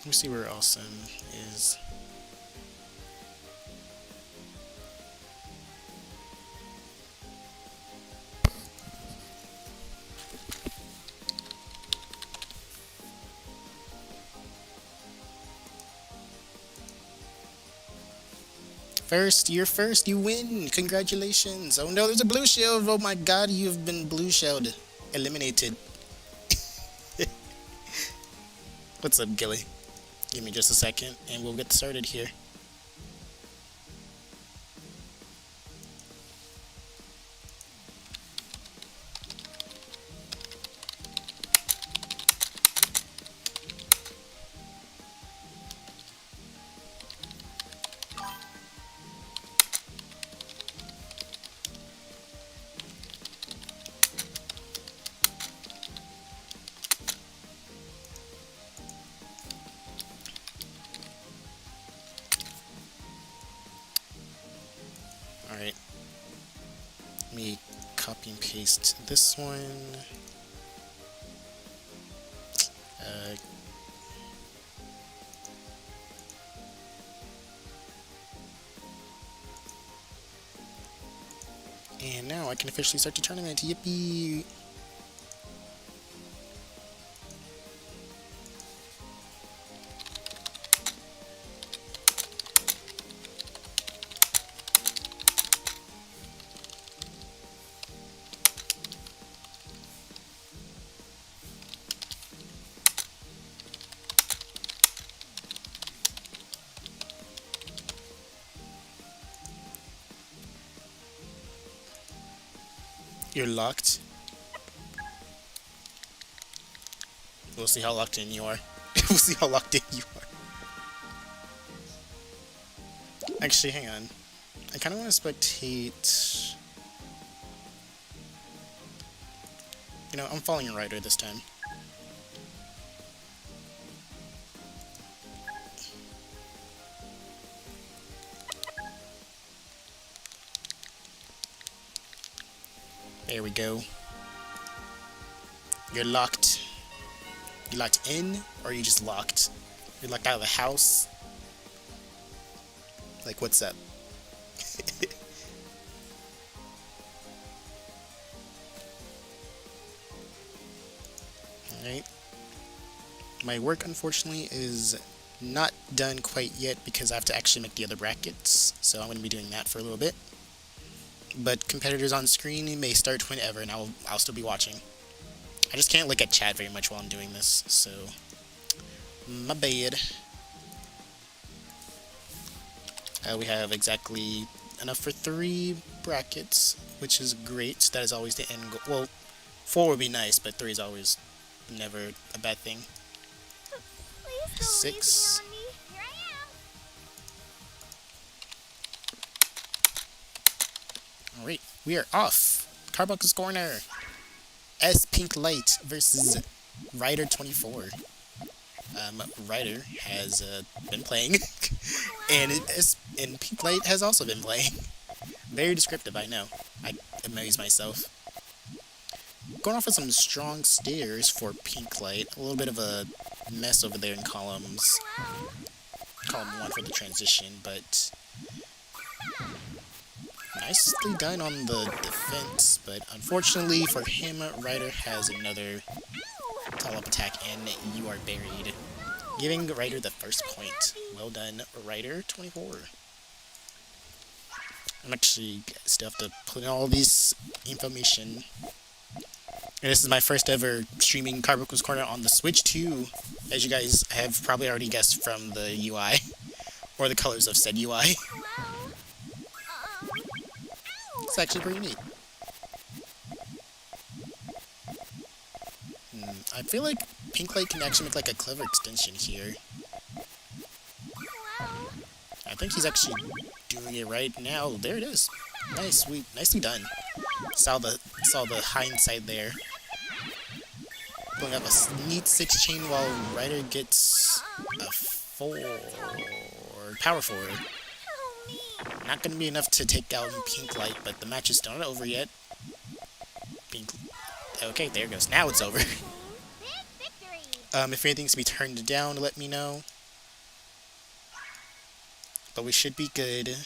Let me see where Awesome is. First, you're first. You win. Congratulations. Oh no, there's a blue shield. Oh my god, you've been blue shelled. Eliminated. What's up, Gilly? Give me just a second and we'll get started here. Alright. Let me copy and paste this one. And now I can officially start the tournament. Yippee! You're locked. We'll see how locked in you are. We'll see how locked in you are. Actually, hang on. I kind of want to spectate. You know, I'm following a rider this time. There we go. You're locked. You locked in, or are you just locked? You're locked out of the house? Like, what's up? Alright. My work, unfortunately, is not done quite yet because I have to actually make the other brackets, so I'm going to be doing that for a little bit. But competitors on screen may start whenever, and I'll still be watching. I just can't look at chat very much while I'm doing this, so my bad. We have exactly enough for 3 brackets, which is great. That is always the end goal. Well, 4 would be nice, but 3 is always never a bad thing. 6. Alright, we are off. Carbuncle's corner. S Pink Light versus Ryder 24. Ryder has been playing, and Pink Light has also been playing. Very descriptive, I know. I amuse myself. Going off with some strong stairs for Pink Light. A little bit of a mess over there in column 1 for the transition, but nicely done on the defense, but unfortunately for him, Ryder has another follow-up attack, and you are buried, giving Ryder the first point. Well done, Ryder 24. I'm actually still have to put in all this information. And this is my first ever streaming Carbuncle's Corner on the Switch too, as you guys have probably already guessed from the UI, or the colors of said UI. It's actually pretty neat. I feel like Pink Light can actually make like a clever extension here. I think he's actually doing it right now. There it is. Nice, sweet, nicely done. Saw the hindsight there. Pulling up a neat 6 chain while Ryder gets a 4 power forward. Not going to be enough to take out Pink Light, but the match is still not over yet. Okay, there it goes. Now it's over. If anything's to be turned down, let me know. but we should be good.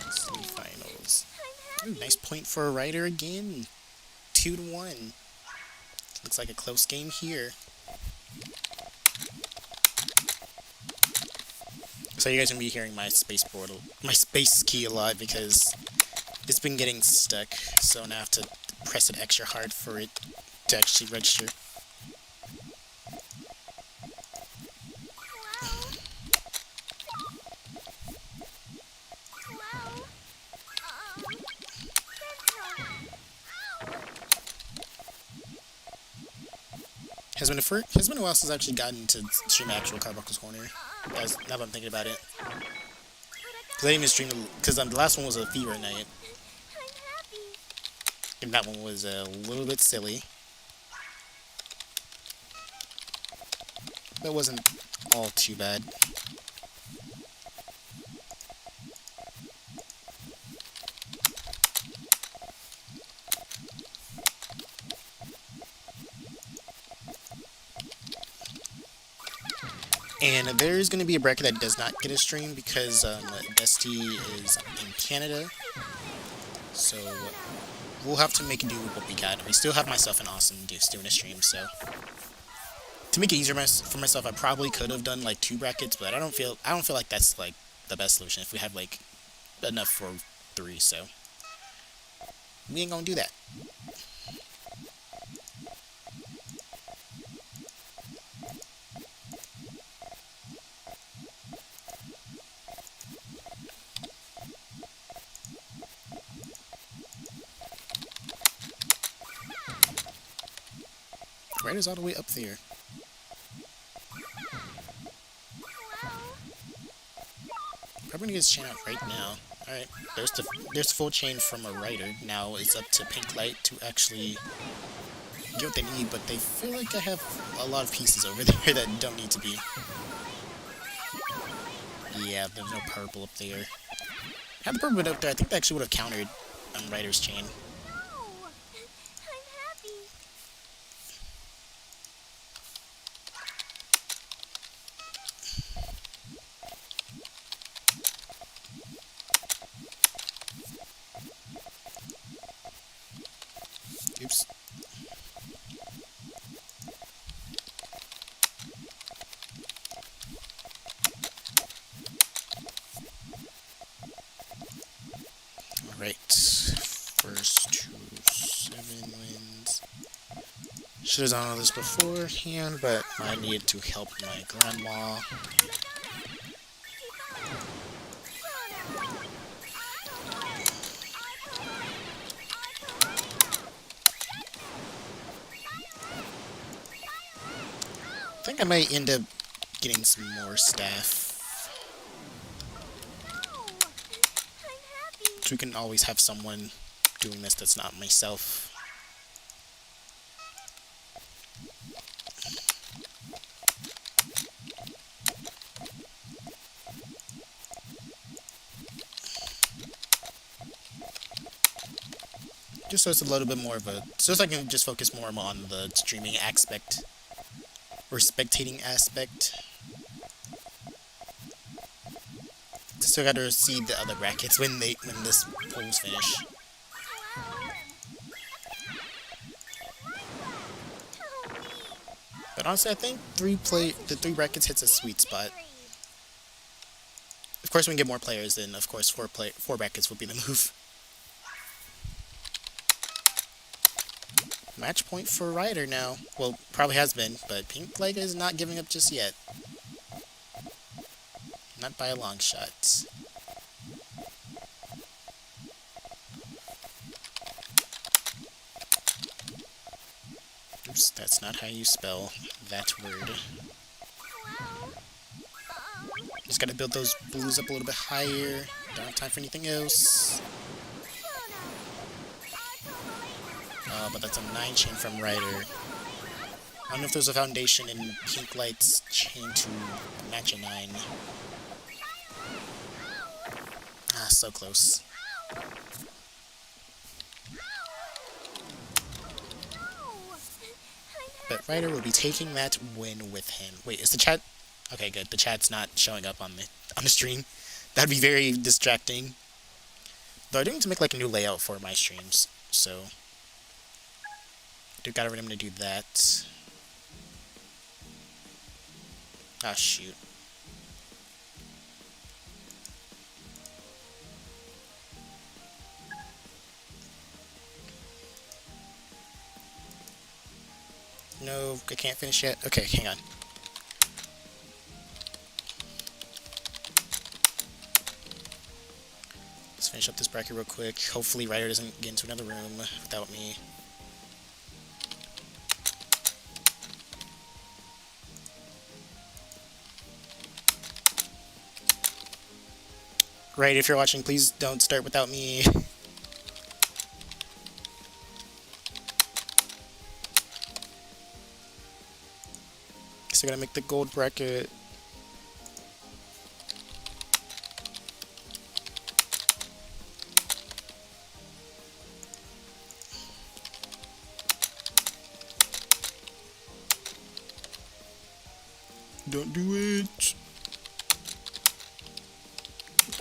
Semifinals. Ooh, nice point for a Ryder again. 2-1. Looks like a close game here. So you guys are gonna be hearing my space key a lot because it's been getting stuck. So now I have to press it extra hard for it to actually register. Has been a while since I've actually gotten to stream actual Carbuncle's Corner. As now that I'm thinking about it, because I didn't even stream because the last one was a fever night, and that one was a little bit silly. That wasn't all too bad. And there's going to be a bracket that does not get a stream because Dusty is in Canada. So we'll have to make do with what we got. I still have myself and Austin doing a stream, so to make it easier for myself, I probably could have done like 2 brackets, but I don't feel like that's like the best solution if we have like enough for 3. So we ain't gonna do that. Ryder's all the way up there. Probably gonna get his chain out right now. Alright, there's the full chain from a Ryder. Now it's up to Pink Light to actually get what they need, but they feel like I have a lot of pieces over there that don't need to be. Yeah, there's no purple up there. Had the purple been up there, I think they actually would have countered on Ryder's chain. Oops. Alright. First to 7 wins. Should have done all this beforehand, but I needed to help my grandma. I think I might end up getting some more staff. So we can always have someone doing this that's not myself. Just so it's a little bit more of a... So I can just focus more on the streaming aspect. Or spectating aspect. Still gotta see the other brackets when this poll's finish. But honestly, I think the 3 brackets hits a sweet spot. Of course, when we get more players, then of course 4 brackets will be the move. Match point for Ryder now. Well, probably has been, but Pink Leg is not giving up just yet. Not by a long shot. Oops. Oops, that's not how you spell that word. Just gotta build those blues up a little bit higher. Don't have time for anything else. But that's a 9 chain from Ryder. I don't know if there's a foundation in Pink Light's chain to match a 9. Ah, so close. But Ryder will be taking that win with him. Wait, is the chat... Okay, good. The chat's not showing up on the stream. That'd be very distracting. Though I do need to make like a new layout for my streams, so I do gotta remember to do that. Ah, shoot. No, I can't finish yet. Okay, hang on. Let's finish up this bracket real quick. Hopefully Ryder doesn't get into another room without me. Ryder, if you're watching, please don't start without me. So I gotta make the gold bracket. Don't do it.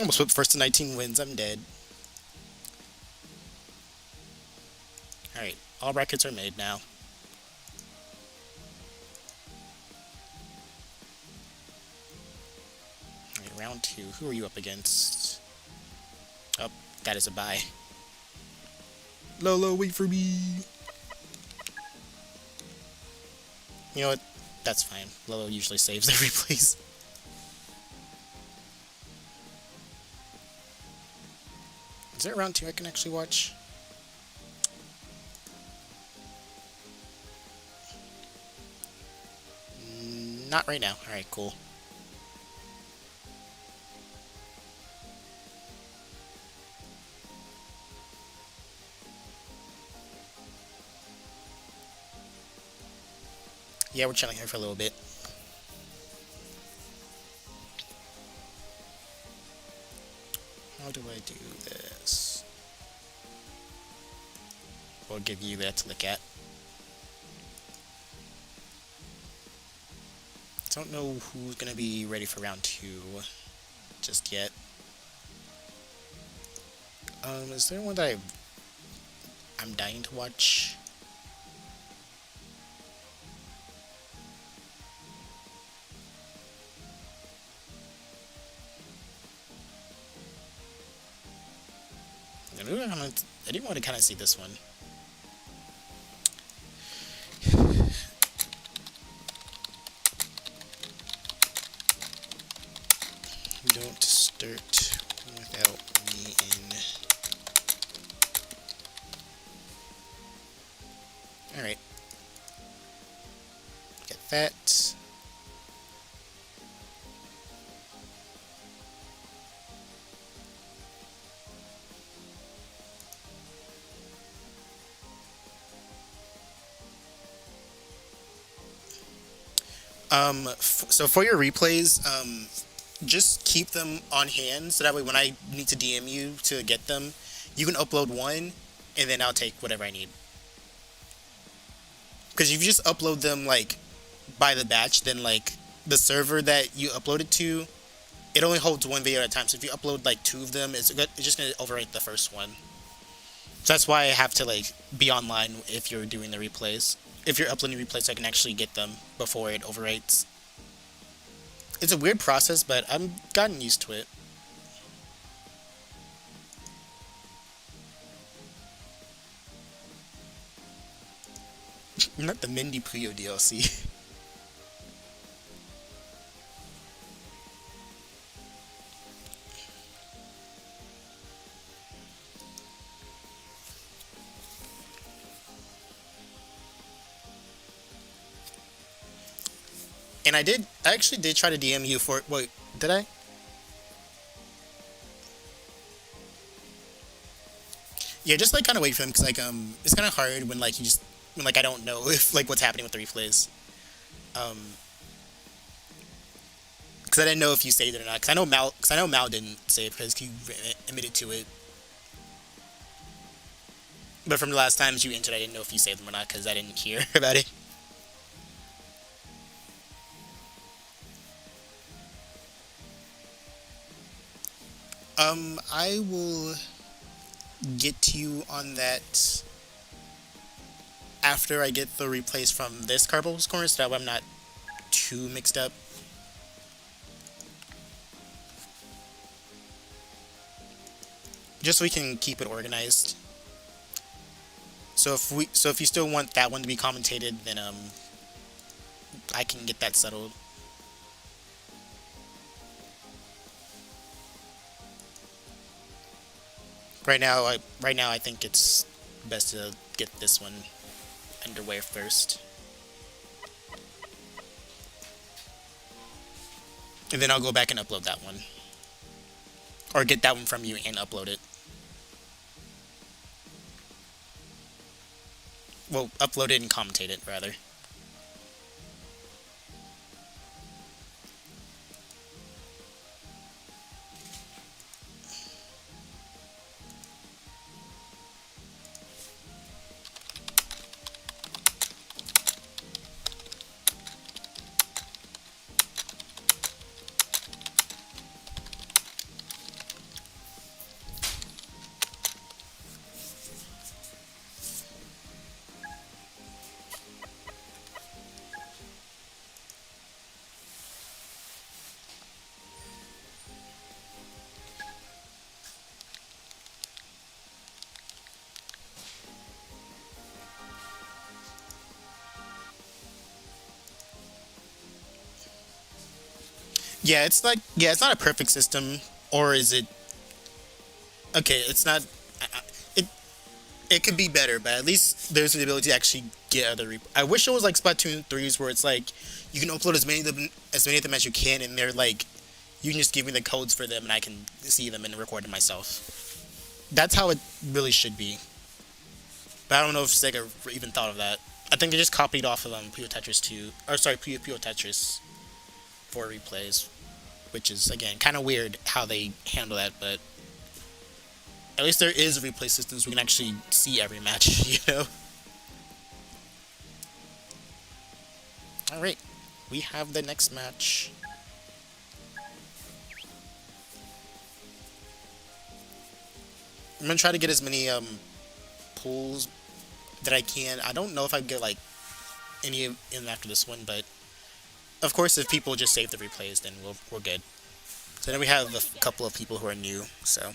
Almost put first to 19 wins. I'm dead. Alright, all brackets are made now. Alright, round 2. Who are you up against? Oh, that is a bye. Lolo, wait for me. You know what? That's fine. Lolo usually saves every place. Is there round 2 I can actually watch? Not right now. Alright, cool. Yeah, we're chilling here for a little bit. How do I do this? We'll give you that to look at. Don't know who's gonna be ready for round 2 just yet. Is there one that I'm dying to watch? I didn't want to kind of see this one. Don't start without me in. Alright. Get that. So for your replays, just keep them on hand, so that way when I need to DM you to get them, you can upload one, and then I'll take whatever I need. Because if you just upload them, like, by the batch, then, like, the server that you upload it to, it only holds one video at a time. So if you upload, like, 2 of them, it's just going to overwrite the first one. So that's why I have to, like, be online if you're doing the replays. If you're uploading replays, so I can actually get them before it overwrites. It's a weird process, but I've gotten used to it. Not the Mindy Puyo DLC. And I actually did try to DM you for, wait, did I? Yeah, just like kind of wait for him, because like, it's kind of hard when like when like I don't know if like what's happening with the replays. Um, because I didn't know if you saved it or not. Because I know Mal didn't save because he admitted to it. But from the last times you entered, I didn't know if you saved them or not because I didn't hear about it. I will get to you on that after I get the replays from this Carbuncle's corner, so that way I'm not too mixed up. Just so we can keep it organized. So if you still want that one to be commentated, then I can get that settled. Right now I think it's best to get this one underway first. And then I'll go back and upload that one. Or get that one from you and upload it. Well, upload it and commentate it, rather. Yeah, it's not a perfect system, or is it? Okay, it's not. It it could be better, but at least there's the ability to actually get other. I wish it was like Splatoon 3's, where it's like you can upload as many of them as you can, and they're like you can just give me the codes for them, and I can see them and record them myself. That's how it really should be. But I don't know if Sega even thought of that. I think they just copied off of Puyo Tetris 2, or sorry, Puyo Puyo Tetris for replays, which is again kind of weird how they handle that, but at least there is a replay system so we can actually see every match, you know? Alright, we have the next match. I'm gonna try to get as many pulls that I can. I don't know if I get like any in after this one, but of course if people just save the replays, then we're good. So then we have a couple of people who are new, so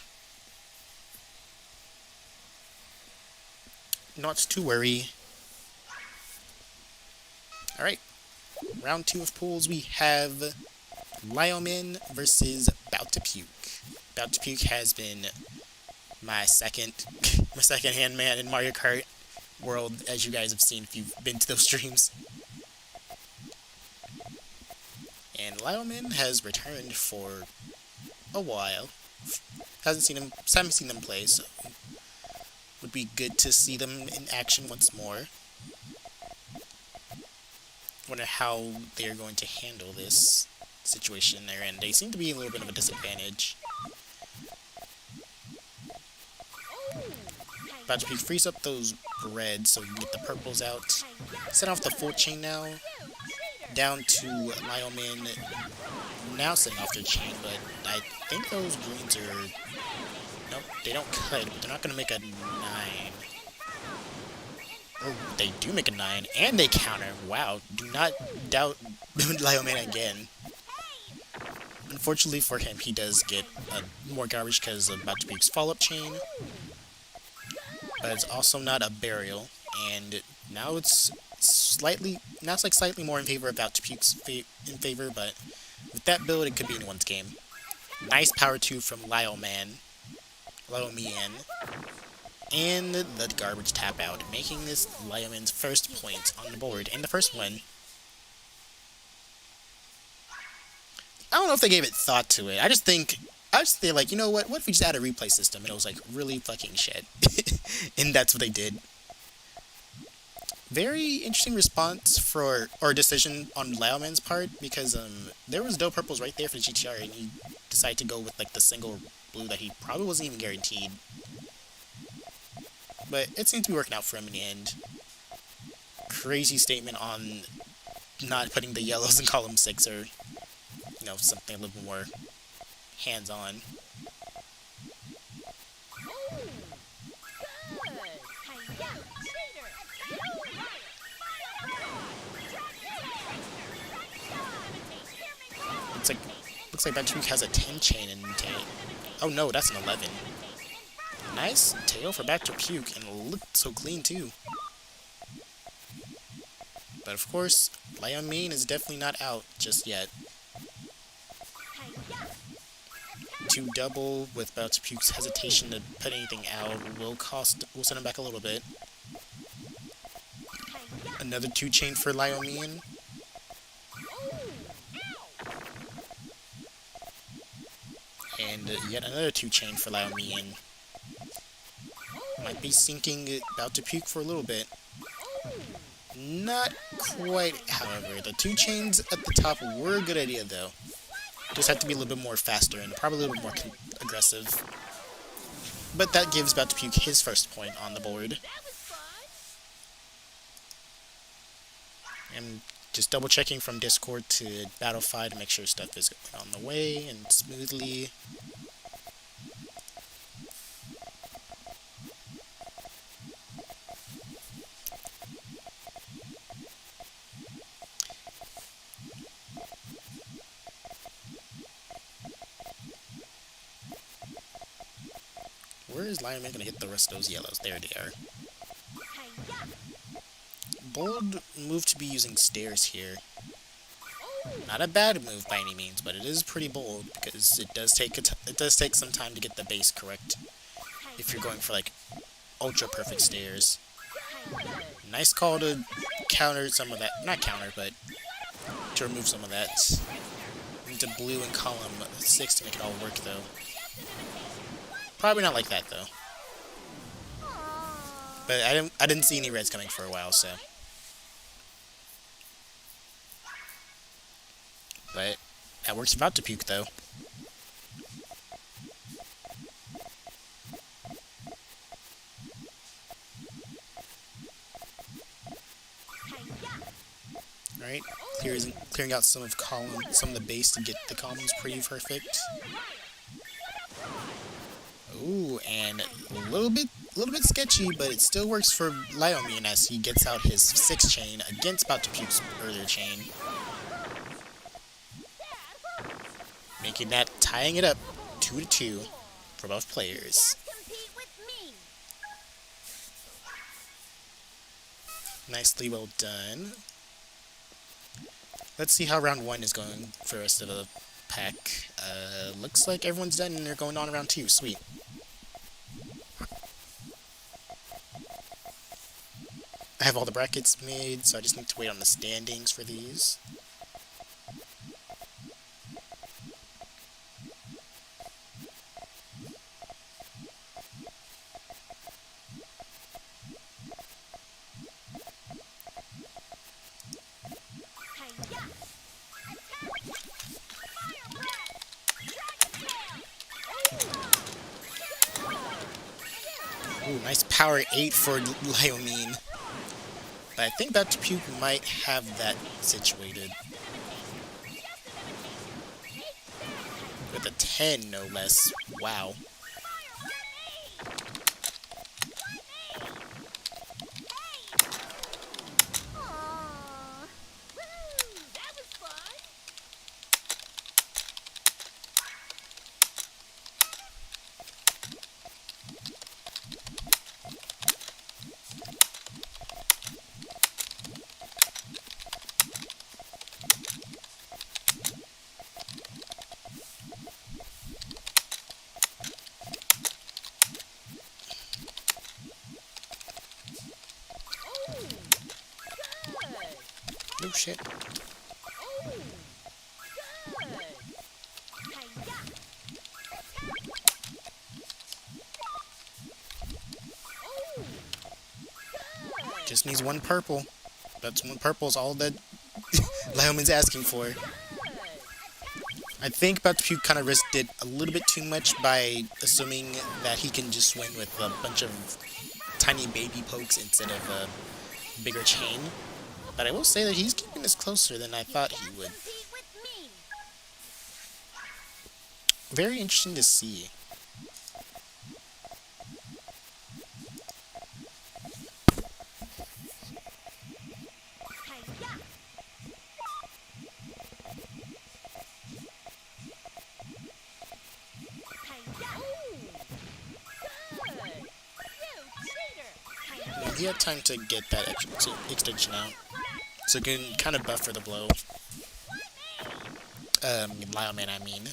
not to worry. Alright, round 2 of pools, we have Lyomin versus Bout to Puke. Bout to Puke has been my second hand man in Mario Kart world, as you guys have seen if you've been to those streams. And Lyomin has returned for a while. Haven't seen them play, so would be good to see them in action once more. Wonder how they're going to handle this situation they're in. They seem to be a little bit of a disadvantage. About to freeze up those reds so we can get the purples out. Set off the full chain now. Down to Lyomin. Now setting off their chain, but I think those greens are... Nope, they don't cut, but they're not going to make a 9. Oh, they do make a 9, and they counter. Wow, do not doubt Lyomin again. Unfortunately for him, he does get more garbage because of Bout to Puke's follow-up chain. But it's also not a burial, and now it's slightly more in favor of Bout to Puke's in favor, but with that build, it could be anyone's game. Nice power 2 from Lyomin, and the garbage tap out, making this Lyomin's first point on the board, and the first win. I don't know if they gave it thought to it. I just think they're like, you know what? What if we just add a replay system? And it was like really fucking shit. And that's what they did. Very interesting response or decision on Lauman's part, because there was no purples right there for the GTR, and he decided to go with like the single blue that he probably wasn't even guaranteed. But it seemed to be working out for him in the end. Crazy statement on not putting the yellows in column 6, or you know, something a little more hands-on. Looks like Back has a 10 chain in tail. Oh no, that's an 11. Nice tail for Back and it looked so clean too. But of course, Lion Mane is definitely not out just yet. 2 double with Bout to Puke's hesitation to put anything out will send him back a little bit. Another 2 chain for Lion Mane. And yet another 2 chain for Lion Mane. Might be sinking Bout to Puke for a little bit. Not quite, however. The 2 chains at the top were a good idea, though. Just have to be a little bit more faster and probably a little bit more aggressive. But that gives Bout to Puke his first point on the board. And just double checking from Discord to Battlefy to make sure stuff is going on the way and smoothly. Where is Lion Man gonna get the rest of those yellows? There they are. Bold move to be using stairs here. Not a bad move by any means, but it is pretty bold because it does take some time to get the base correct if you're going for like ultra perfect stairs. Nice call to counter some of that, not counter, but to remove some of that. Into blue in column 6 to make it all work though. Probably not like that though. But I didn't see any reds coming for a while, so. But that works about to Puke though. Alright, clearing out some of the base to get the columns pretty perfect. Ooh, and a little bit sketchy, but it still works for Lion as he gets out his 6 chain against Bout to Puke's earlier chain. Making that, tying it up 2-2 for both players. Nicely well done. Let's see how round 1 is going for the rest of the pack. Looks like everyone's done and they're going on round 2. Sweet. I have all the brackets made, so I just need to wait on the standings for these. Ooh, nice power 8 for Lion. But I think Bout to Puke might have that situated. With a 10, no less. Wow. Oh shit. Just needs one purple. That's one purple is all that Lyoman's asking for. I think About to Puke kind of risked it a little bit too much by assuming that he can just win with a bunch of tiny baby pokes instead of a bigger chain. But I will say that he's keeping this closer than I thought he would. Very interesting to see. He had time to get that extension out, so he can kind of buffer the blow. Lyoman, I mean.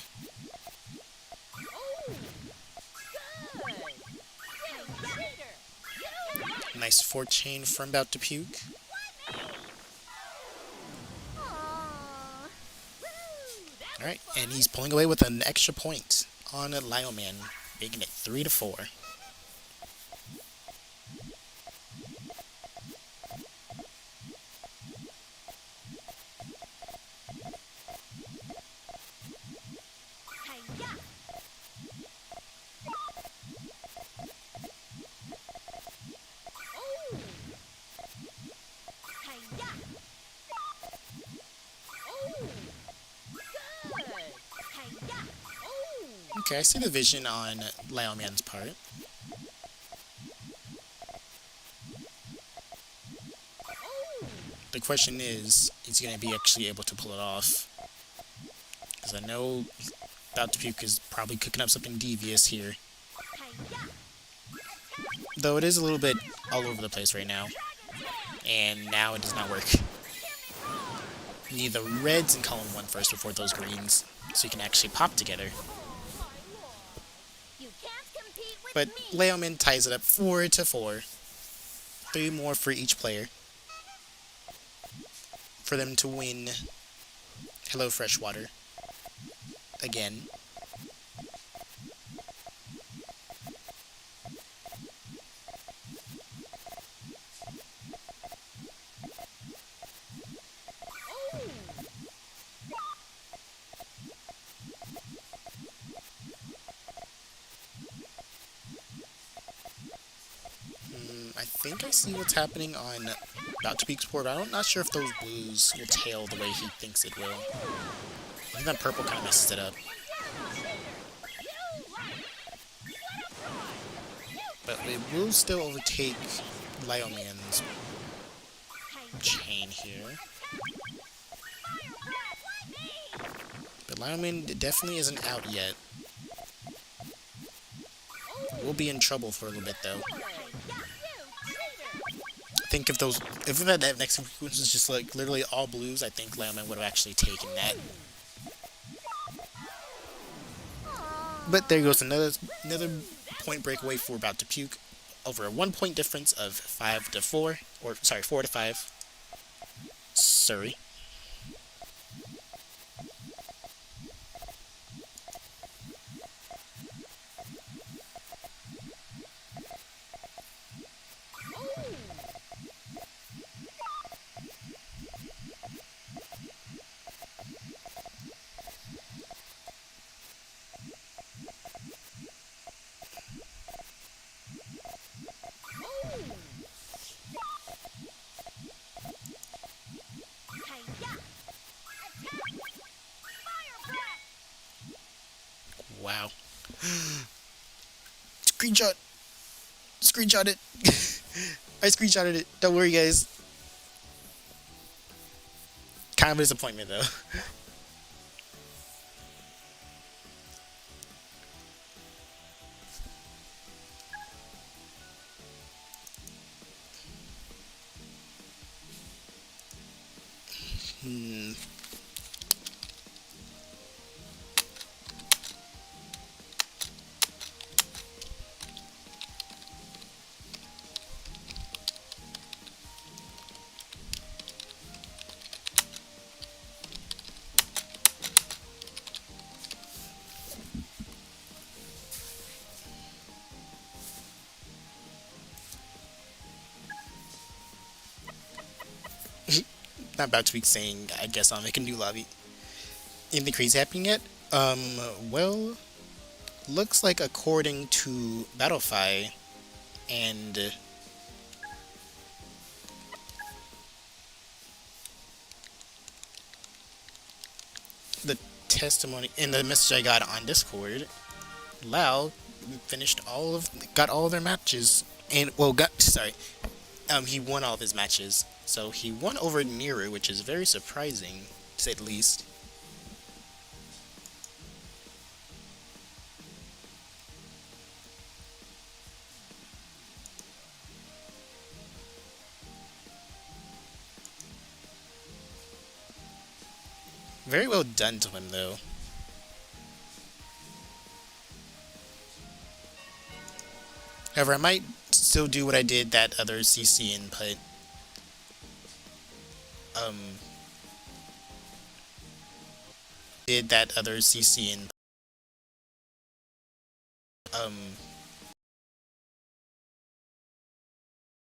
Nice 4 chain from About to Puke. Alright, and he's pulling away with an extra point on Lyoman, making it 3-4. Okay, I see the vision on Lyoman's part. The question is he going to be actually able to pull it off? Because I know About to Puke is probably cooking up something devious here. Though it is a little bit all over the place right now. And now it does not work. You need the reds in column 1 first before those greens, so you can actually pop together. But Lyoman ties it up 4-4. 3 more for each player. For them to win Hello Freshwater. Again. I think I see what's happening on About to Puke's board. I'm not sure if those blues will tail the way he thinks it will. I think that purple kind of messes it up. But it will still overtake Lyoman's chain here. But Lyoman definitely isn't out yet. We'll be in trouble for a little bit though. I think if that next sequence was just like literally all blues, I think Lyoman would have actually taken that. But there goes another point breakaway for About to Puke, over a 1 point difference of 5-4, or sorry, 4-5. Sorry. Wow. Screenshot! Screenshot it! I screenshotted it. Don't worry, guys. Kind of a disappointment, though. not about to be saying, I guess I'll make a new lobby. Anything crazy happening yet? Well, looks like according to Battlefy and the testimony in the message I got on Discord, Lau got all of their matches, and well, he won all of his matches. So he won over Niru, which is very surprising, to say the least. Very well done to him, though. However, I might still do what I did that other CC and put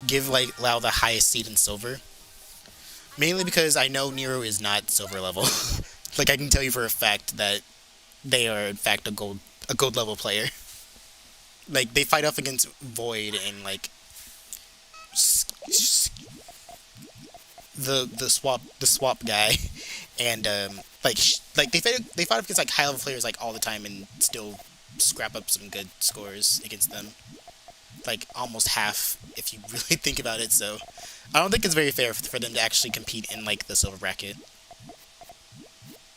give like Lau the highest seed in silver. Mainly because I know Nero is not silver level. Like I can tell you for a fact that they are in fact a gold level player. Like they fight off against Void and like the swap guy, and like they fight up against like high level players like all the time and still scrap up some good scores against them. Like almost half if you really think about it. So I don't think it's very fair for them to actually compete in like the silver bracket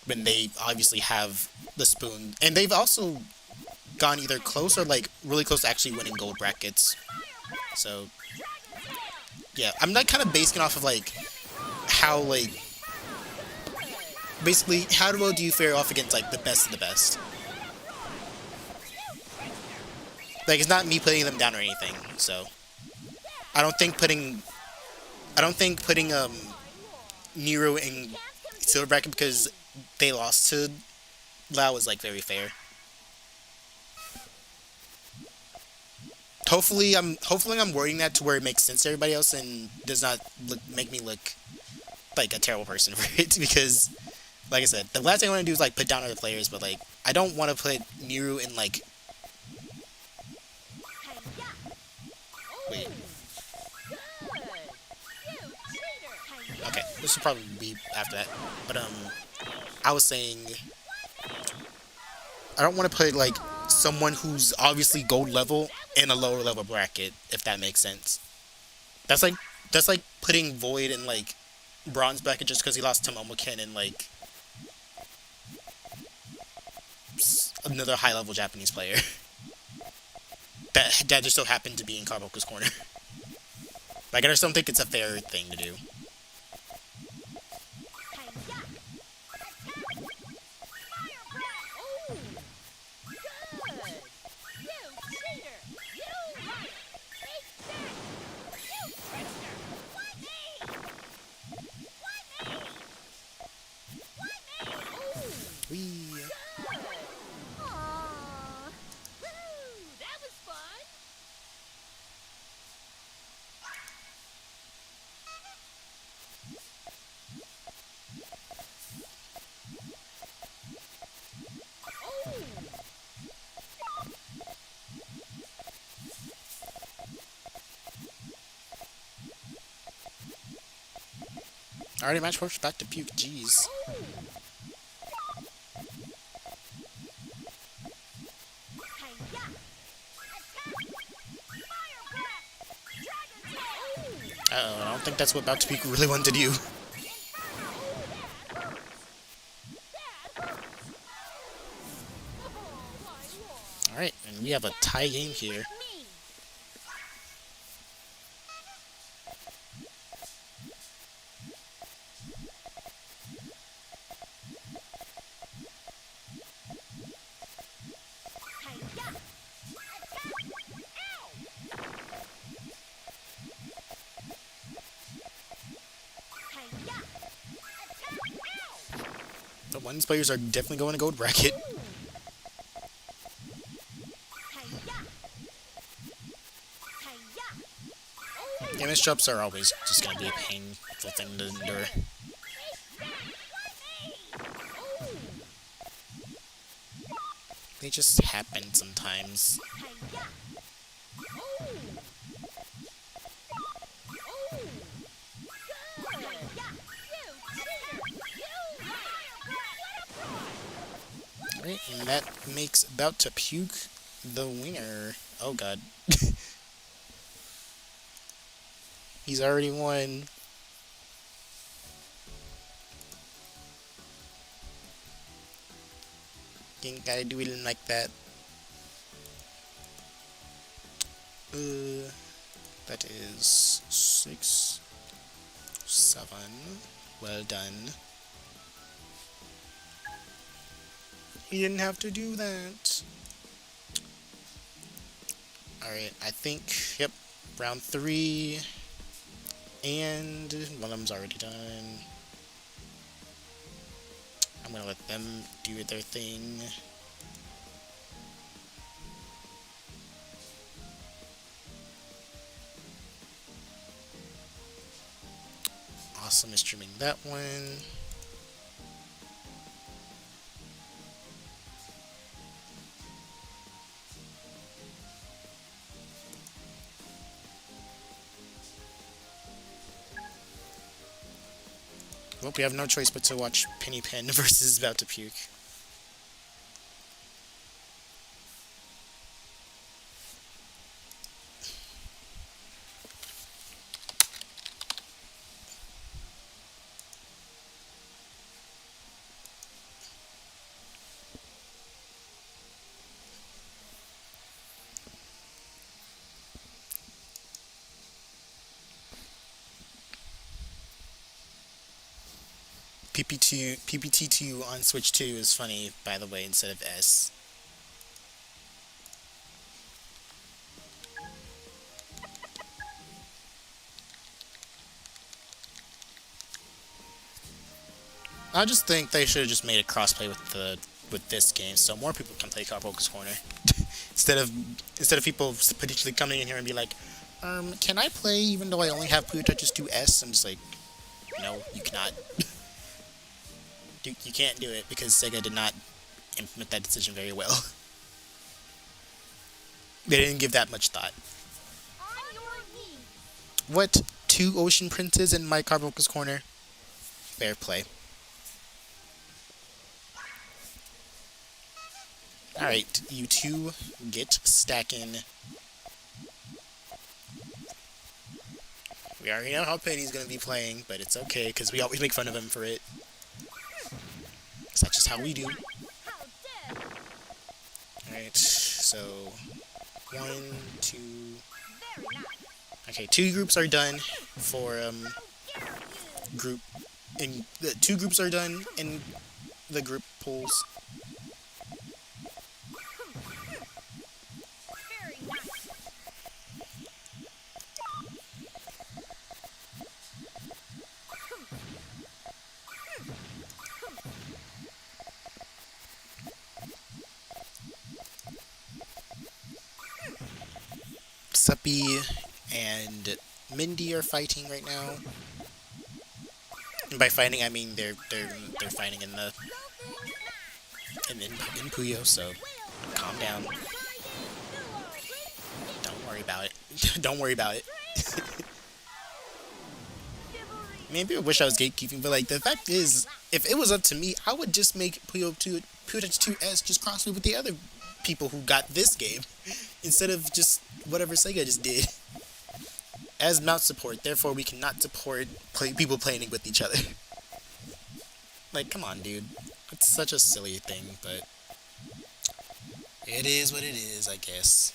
when they obviously have the spoon, and they've also gone either close or like really close to actually winning gold brackets. So yeah, I'm like kind of basing off of like how like basically how well do you fare off against like the best of the best. Like it's not me putting them down or anything. So I don't think putting Nero in silver bracket because they lost to Lau was like very fair. Hopefully I'm wording that to where it makes sense to everybody else and does not make me look like a terrible person for it, because like I said, the last thing I want to do is like put down other players, but like I don't want to put Niru in like wait. Okay, this should probably be after that. But I was saying I don't want to put like someone who's obviously gold level in a lower level bracket, if that makes sense. That's like putting Void in like bronze bracket just because he lost to Momoken and like another high level Japanese player that just so happened to be in Carbuncle's corner. Like I just don't think it's a fair thing to do. Alrighty, match pushed back to Puke. Jeez. Uh-oh, I don't think that's what About to Puke really wanted to do. Alright, and we have a tie game here. The ones players are definitely going to gold bracket. Damage drops are always just going to be a painful thing to endure. They just happen sometimes. Right, and that makes About to Puke the winner. Oh god. He's already won. You ain't gotta do it like that. That is 6, 7. Well done. You didn't have to do that. Alright, I think, yep, round 3. And one of them's already done. I'm gonna let them do their thing. Awesome is streaming that one. Well, we have no choice but to watch Penny Pen versus About to Puke. PPT2 on Switch 2 is funny, by the way, instead of S. I just think they should have just made a crossplay with this game, so more people can play Carbuncle's Corner. instead of people potentially coming in here and be like, can I play even though I only have Puyo Tetris 2S? I'm just like, no, you cannot. You can't do it because Sega did not implement that decision very well. They didn't give that much thought. What? 2 Ocean Princes in my Carbuncle's Corner? Fair play. Alright, you two get stacking. We already know how Penny's gonna be playing, but it's okay, because we always make fun of him for it. That's just how we do. Alright, so 1, 2. Okay, 2 groups are done for group. In the 2 groups are done in the group polls. Suppy and Mindy are fighting right now. And by fighting, I mean they're fighting in Puyo. So calm down. Don't worry about it. Don't worry about it. Maybe I wish I was gatekeeping, but like the fact is, if it was up to me, I would just make Puyo Tetris 2S just crossplay with the other people who got this game, instead of just whatever Sega just did. As mouse support, therefore we cannot support people playing with each other. Like, come on, dude. It's such a silly thing, but it is what it is, I guess.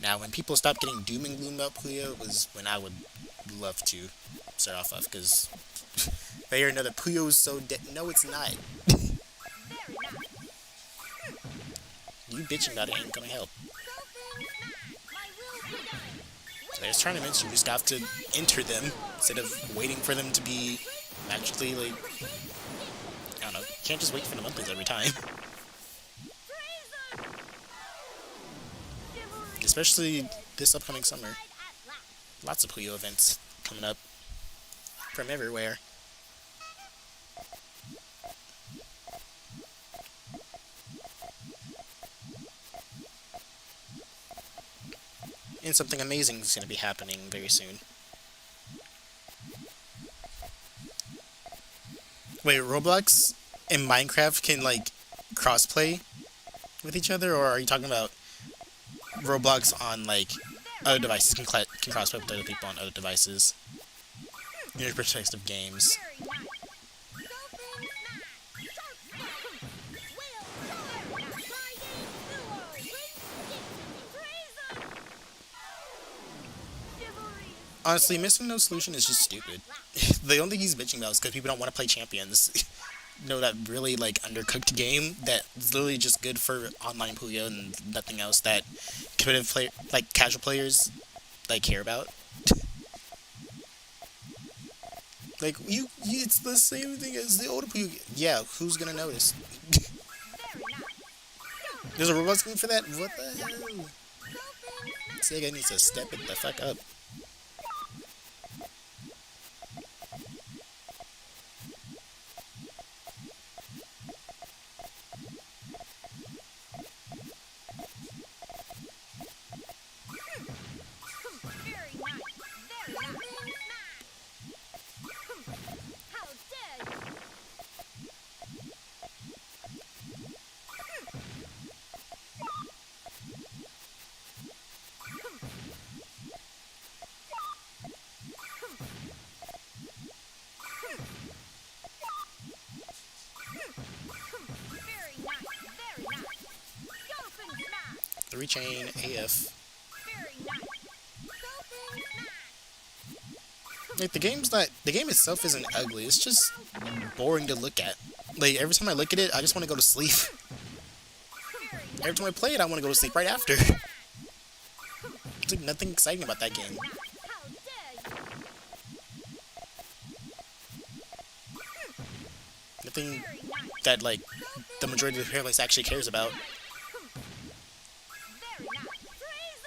Now, when people stop getting doom and gloom about Puyo, was when I would love to start off of, because they hear another Puyo's so dead. No, it's not. You bitching about it ain't gonna help. So there's tournaments, you just have to enter them instead of waiting for them to be actually, like, I don't know, you can't just wait for the monthlies every time. Especially this upcoming summer. Lots of Puyo events coming up from everywhere. And something amazing is going to be happening very soon. Wait, Roblox and Minecraft can, like, crossplay with each other? Or are you talking about Roblox on, like, other devices can crossplay with other people on other devices? In your perspective games. Honestly, missing no solution is just stupid. The only thing he's bitching about is because people don't want to play Champions. That really, like, undercooked game that's literally just good for online Puyo and nothing else that competitive play, like, casual players, like, care about. Like, it's the same thing as the older Puyo. Yeah, who's gonna notice? There's a Roblox game for that? What the hell? Sega needs to step it the fuck up. Three chain AF. Like, the game itself isn't ugly, it's just boring to look at. Like, every time I look at it, I just want to go to sleep. Every time I play it, I want to go to sleep right after. There's like nothing exciting about that game. Nothing that, like, the majority of the player base actually cares about.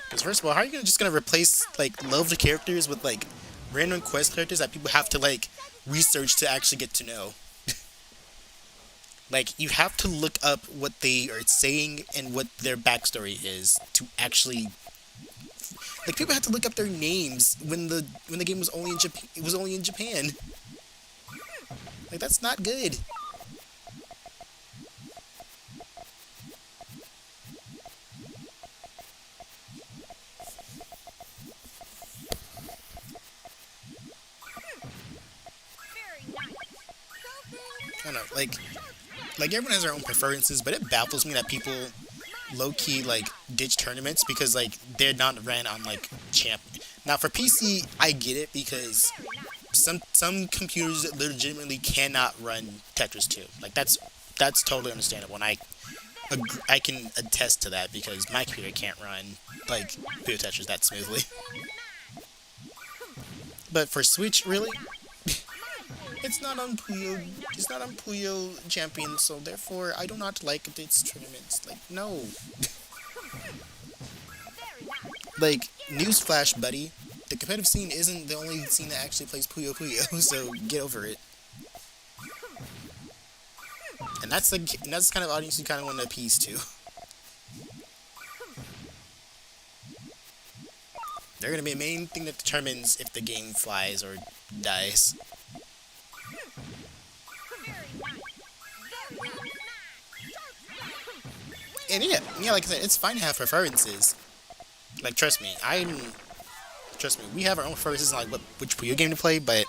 Because first of all, how are you just gonna replace, like, loved characters with, like, random quest characters that people have to, like, research to actually get to know? Like, you have to look up what they are saying and what their backstory is to actually... Like, people have to look up their names when the game was only in Japan. It was only in Japan. Like, that's not good. I don't know, like everyone has their own preferences, but it baffles me that people low-key, like, ditch tournaments because, like, they're not ran on, like, champ. Now, for PC, I get it because some computers legitimately cannot run Tetris 2. Like, that's totally understandable, and I can attest to that because my computer can't run, like, Puyo Tetris that smoothly. But for Switch, really? It's not on Puyo Champions, so therefore I do not like its tournaments. Like, no. Like, newsflash, buddy. The competitive scene isn't the only scene that actually plays Puyo Puyo, so get over it. And that's the kind of audience you kind of want to appease to. They're gonna be a main thing that determines if the game flies or dies. And yeah, like I said, it's fine to have preferences. Like, trust me, we have our own preferences on, like, which Puyo game to play, but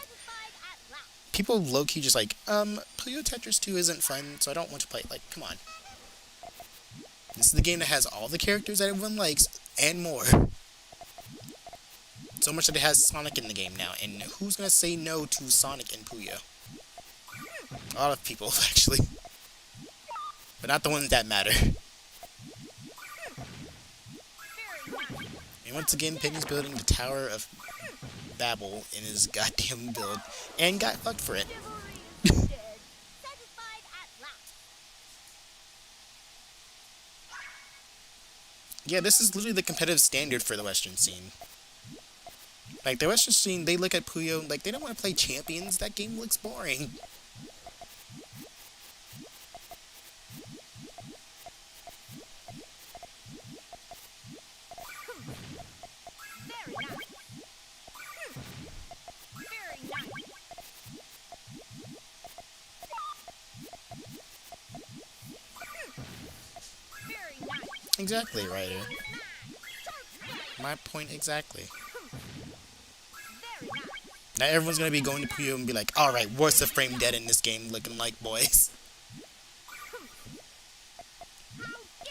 people low-key just like, Puyo Tetris 2 isn't fun, so I don't want to play it. Like, come on. This is the game that has all the characters that everyone likes, and more. So much that it has Sonic in the game now, and who's gonna say no to Sonic and Puyo? A lot of people, actually. But not the ones that matter. And once again, Penny's building the Tower of Babel in his goddamn build, and got fucked for it. Yeah, this is literally the competitive standard for the Western scene. Like, the Western scene, they look at Puyo, like, they don't want to play Champions. That game looks boring. Exactly, Ryder. My point exactly. Now everyone's gonna be going to Puyo and be like, alright, what's the frame dead in this game looking like, boys?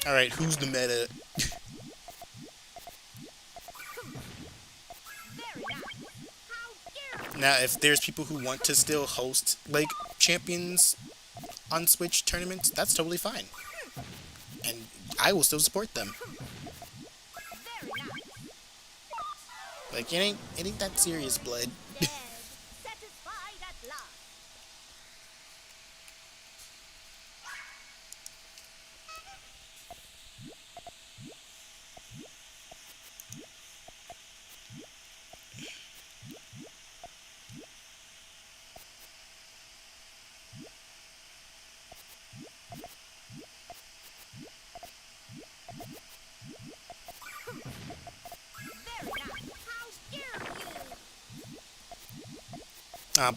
Alright, who's the meta? Now, if there's people who want to still host, like, champions on Switch tournaments, that's totally fine. And I will still support them. Like, it ain't that serious, blood.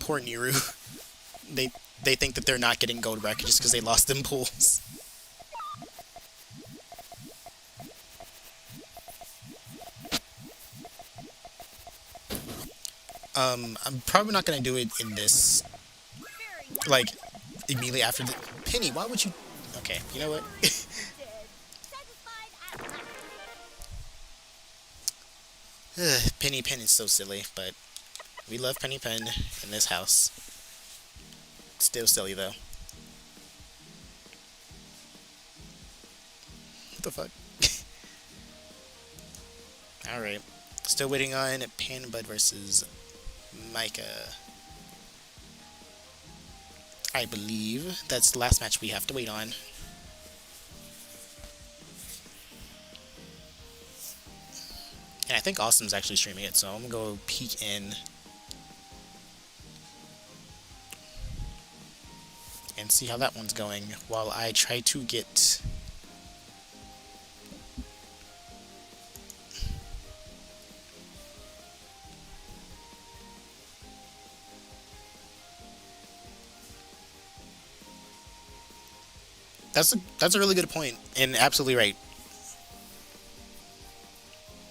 Poor Niru. They think that they're not getting gold record just because they lost them pools. I'm probably not gonna do it in this, like, immediately after the... Penny, why would you... Okay, you know what? Penny Pen is so silly, but we love Penny Pen in this house. Still silly, though. What the fuck? Alright. Still waiting on Panbud versus MAGA. I believe that's the last match we have to wait on. And I think Awesome's actually streaming it, so I'm gonna go peek in and see how that one's going while I try to get... That's a really good point, and absolutely right.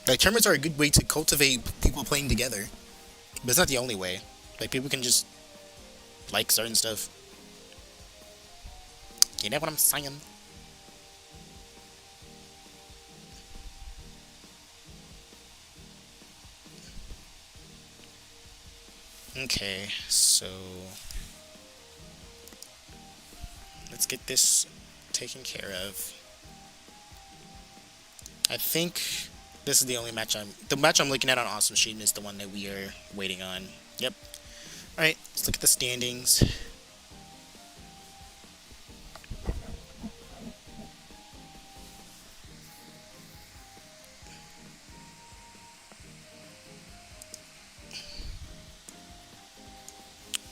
Like, tournaments are a good way to cultivate people playing together, but it's not the only way. Like, people can just like certain stuff. You know what I'm saying? Okay, so let's get this taken care of. I think this is the only match the match I'm looking at on Awesome Stream is the one that we are waiting on. Yep. Alright, let's look at the standings.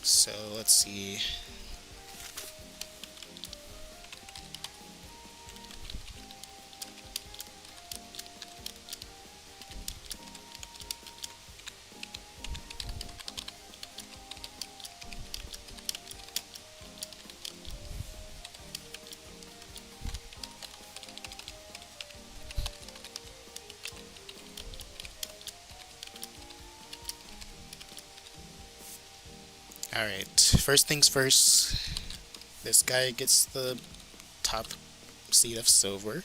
So, let's see. Alright, first things first, this guy gets the top seed of silver.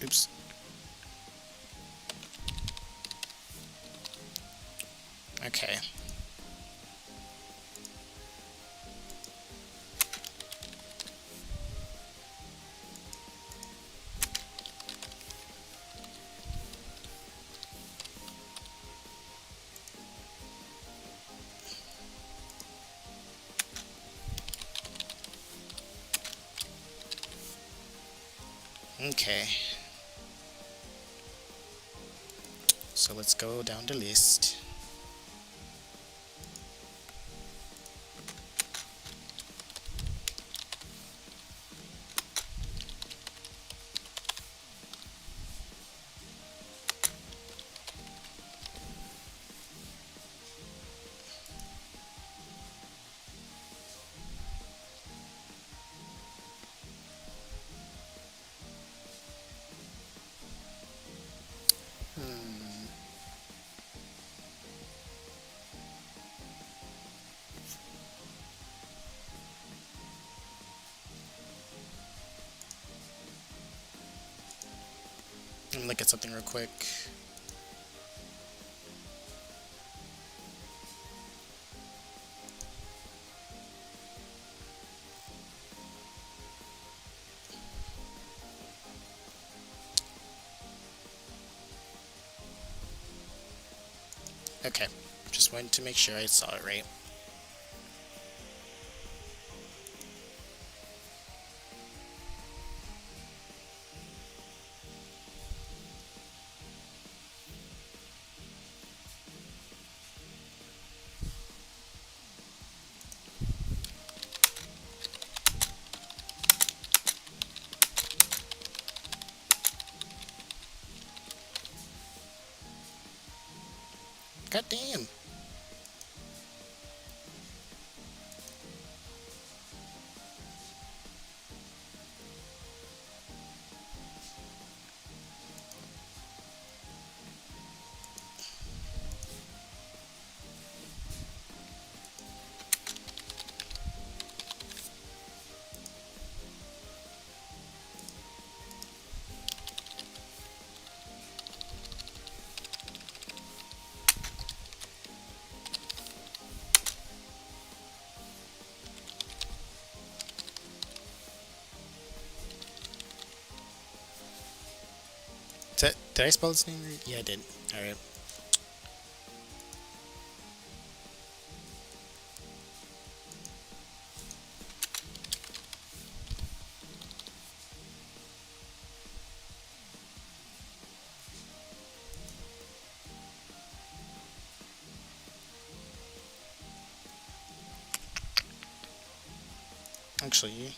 Oops. Okay. Okay. So let's go down the list. Let me look at something real quick. Okay, just wanted to make sure I saw it right. God damn. Did I spell his name right? Yeah, I did. Alright. Actually,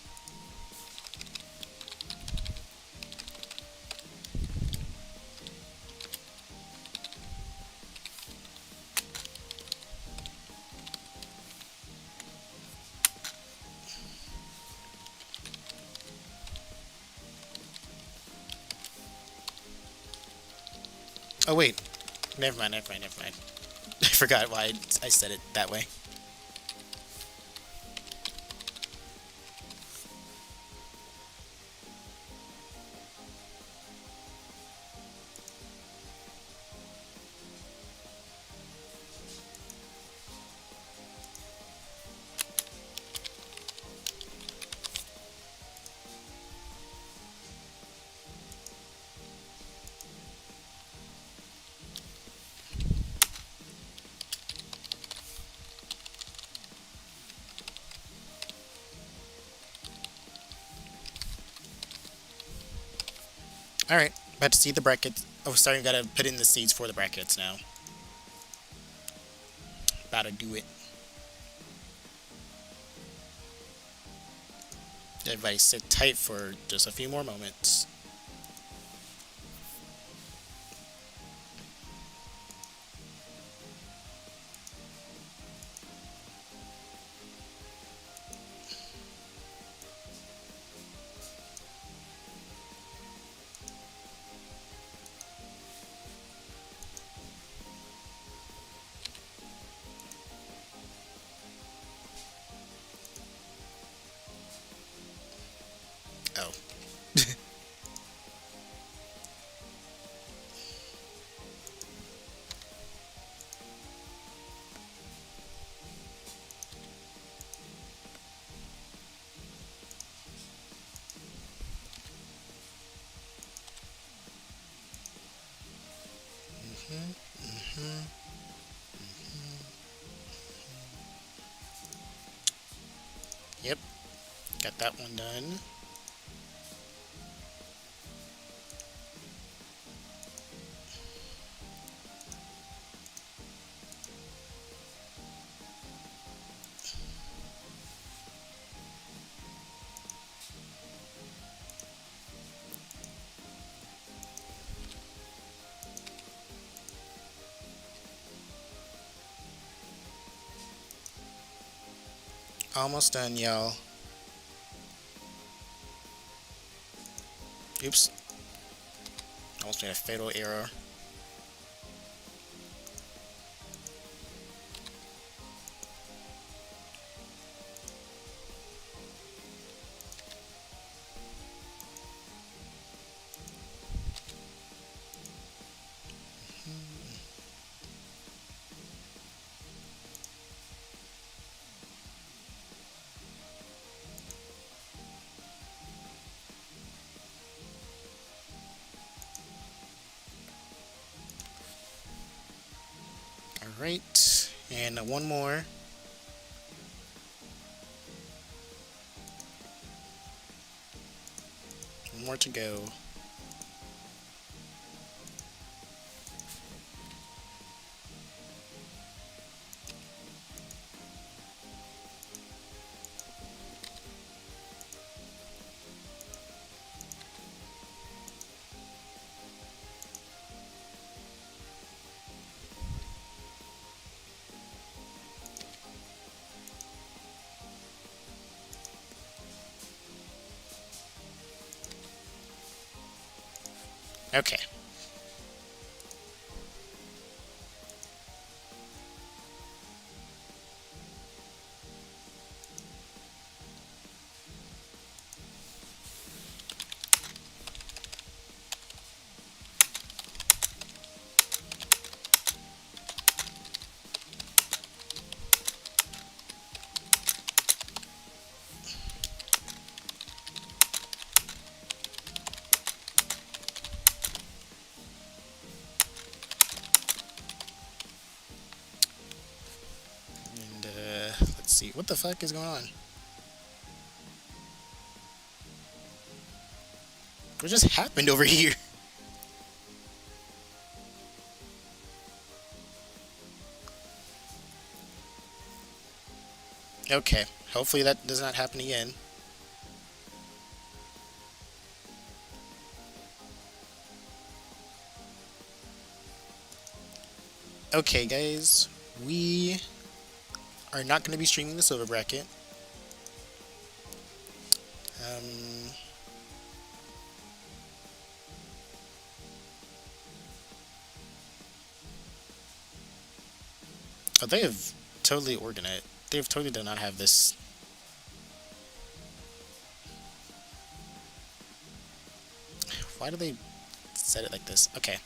oh wait, never mind. I forgot why I said it that way. Alright, about to see the brackets. Oh, sorry, gotta put in the seeds for the brackets now. About to do it. Everybody sit tight for just a few more moments. Oh. Yep, got that one done. Almost done, y'all. Oops. Almost made a fatal error. Alright, and one more. One more to go. Okay. And, let's see. What the fuck is going on? What just happened over here? Okay. Hopefully that does not happen again. Okay, guys. We are not going to be streaming the silver bracket. Oh, they have totally organized. They have totally did not have this. Why do they set it like this? Okay.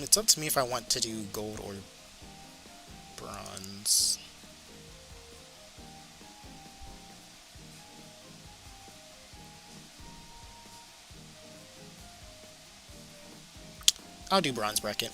It's up to me if I want to do gold or bronze. I'll do bronze bracket.